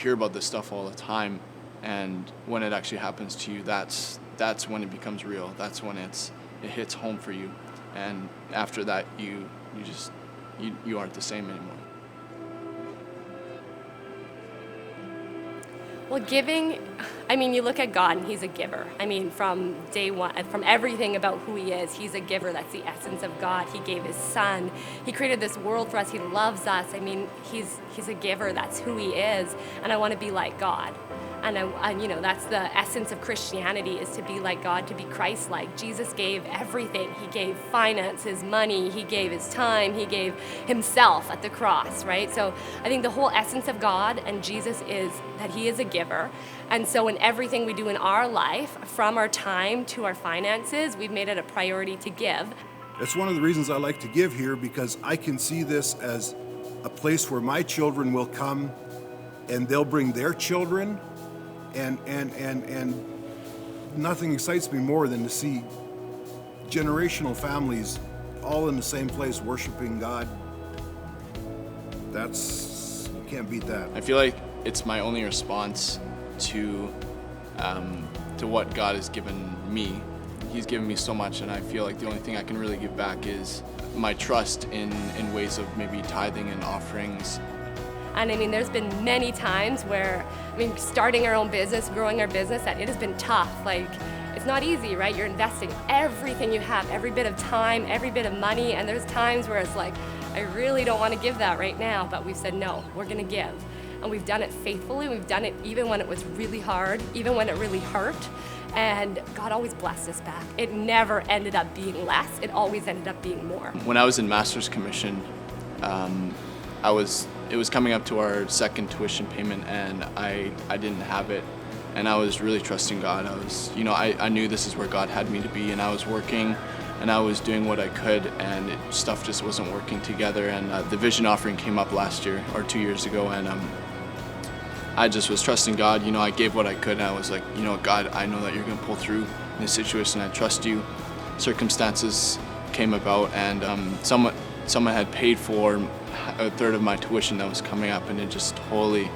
hear about this stuff all the time, and when it actually happens to you, that's when it becomes real. That's when it hits home for you, and after that, you aren't the same anymore. Well, giving, I mean, you look at God and he's a giver. I mean, from day one, from everything about who he is, he's a giver. That's the essence of God. He gave his son. He created this world for us. He loves us. I mean, he's a giver. That's who he is. And I want to be like God. And that's the essence of Christianity, is to be like God, to be Christ-like. Jesus gave everything. He gave finances, money, he gave his time, he gave himself at the cross, right? So I think the whole essence of God and Jesus is that he is a giver. And so in everything we do in our life, from our time to our finances, we've made it a priority to give. That's one of the reasons I like to give here, because I can see this as a place where my children will come and they'll bring their children. And nothing excites me more than to see generational families all in the same place worshiping God. You can't beat that. I feel like it's my only response to what God has given me. He's given me so much, and I feel like the only thing I can really give back is my trust in ways of maybe tithing and offerings. And I mean, there's been many times where, starting our own business, growing our business, that it has been tough. Like, it's not easy, right? You're investing everything you have, every bit of time, every bit of money, and there's times where it's like, I really don't want to give that right now, but we've said, no, we're gonna give. And we've done it faithfully. We've done it even when it was really hard, even when it really hurt. And God always blessed us back. It never ended up being less. It always ended up being more. When I was in Master's Commission, it was coming up to our second tuition payment, and I didn't have it, and I was really trusting God. I knew this is where God had me to be, and I was working and I was doing what I could, and stuff just wasn't working together. And the vision offering came up last year or 2 years ago, and I just was trusting God. I gave what I could, and I was like, God, I know that you're gonna pull through in this situation. I trust you. Circumstances came about, and someone had paid for a third of my tuition that was coming up, and it totally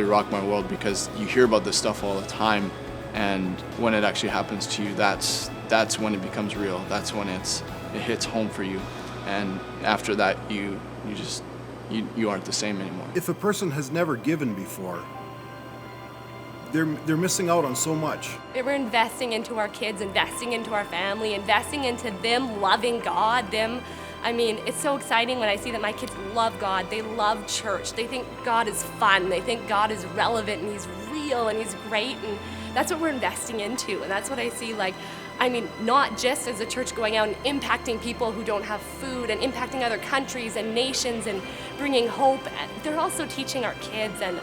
rocked my world, because you hear about this stuff all the time, and when it actually happens to you, that's when it becomes real. That's when it hits home for you, and after that, you aren't the same anymore. If a person has never given before, they're missing out on so much. We're investing into our kids, investing into our family, investing into them loving God, it's so exciting when I see that my kids love God, they love church, they think God is fun, they think God is relevant and he's real and he's great, and that's what we're investing into. And that's what I see, not just as a church going out and impacting people who don't have food and impacting other countries and nations and bringing hope, they're also teaching our kids, and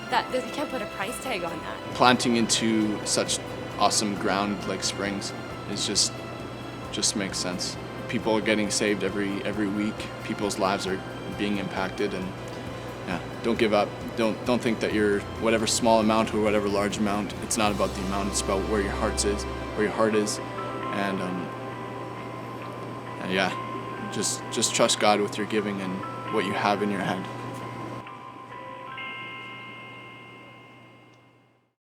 that you can't put a price tag on that. Planting into such awesome ground like Springs is just makes sense. People are getting saved every week. People's lives are being impacted, and don't give up. Don't think that you're whatever small amount or whatever large amount. It's not about the amount. It's about where your heart is, and just trust God with your giving and what you have in your head.